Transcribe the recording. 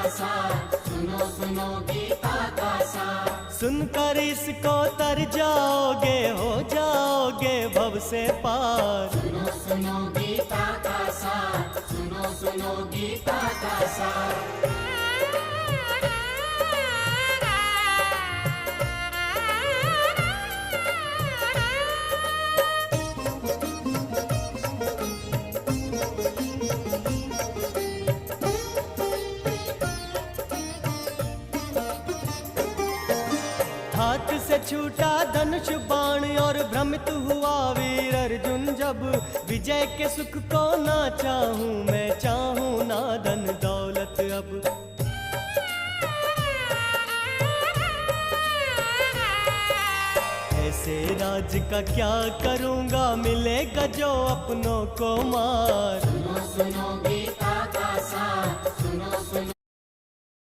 सार, सुनो सुनो गीता का सार। सुनकर इसको तर जाओगे, हो जाओगे भव से पार। सुनो सुनो गीता का सार, सुनो सुनो गीता का सार। हाथ से छूटा धनुष बाण और भ्रमित हुआ वीर अर्जुन जब। विजय के सुख को ना चाहूं मैं, चाहूं ना धन दौलत अब। ऐसे राज का क्या करूंगा, मिलेगा जो अपनों को मार। सुनो सुनो गीता का सार, सुनो सुनो